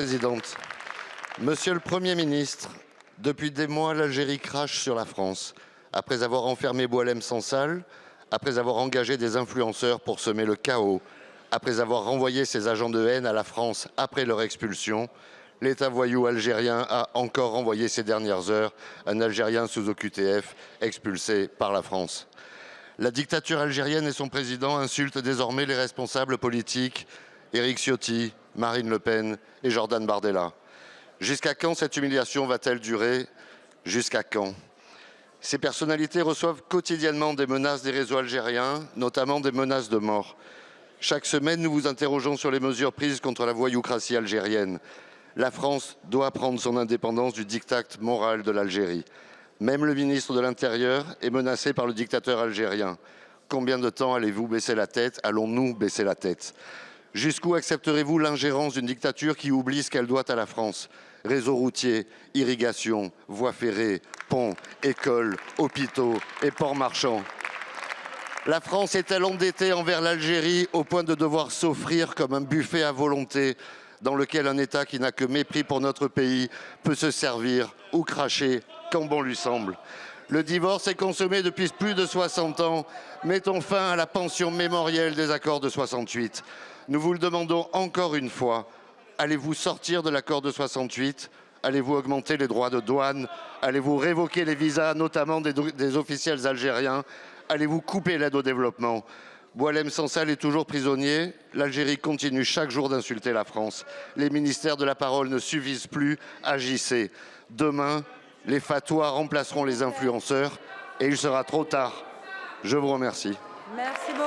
Présidente. Monsieur le Premier ministre, depuis des mois, l'Algérie crache sur la France. Après avoir enfermé Boualem Sansal, après avoir engagé des influenceurs pour semer le chaos, après avoir renvoyé ses agents de haine à la France après leur expulsion, l'État voyou algérien a encore renvoyé ces dernières heures un Algérien sous OQTF expulsé par la France. La dictature algérienne et son président insultent désormais les responsables politiques Éric Ciotti, Marine Le Pen et Jordan Bardella. Jusqu'à quand cette humiliation va-t-elle durer? Jusqu'à quand? Ces personnalités reçoivent quotidiennement des menaces des réseaux algériens, notamment des menaces de mort. Chaque semaine, nous vous interrogeons sur les mesures prises contre la voyoucratie algérienne. La France doit prendre son indépendance du diktat moral de l'Algérie. Même le ministre de l'Intérieur est menacé par le dictateur algérien. Combien de temps allez-vous baisser la tête? Allons-nous baisser la tête? Jusqu'où accepterez-vous l'ingérence d'une dictature qui oublie ce qu'elle doit à la France? Réseaux routiers, irrigation, voies ferrées, ponts, écoles, hôpitaux et ports marchands. La France est-elle endettée envers l'Algérie au point de devoir s'offrir comme un buffet à volonté dans lequel un État qui n'a que mépris pour notre pays peut se servir ou cracher quand bon lui semble? Le divorce est consommé depuis plus de 60 ans. Mettons fin à la pension mémorielle des accords de 68. Nous vous le demandons encore une fois. Allez-vous sortir de l'accord de 68? Allez-vous augmenter les droits de douane? Allez-vous révoquer les visas, notamment des officiels algériens? Allez-vous couper l'aide au développement? Boualem Sansal est toujours prisonnier. L'Algérie continue chaque jour d'insulter la France. Les ministères de la parole ne suffisent plus. Agissez. Demain, les fatwas remplaceront les influenceurs et il sera trop tard. Je vous remercie. Merci beaucoup.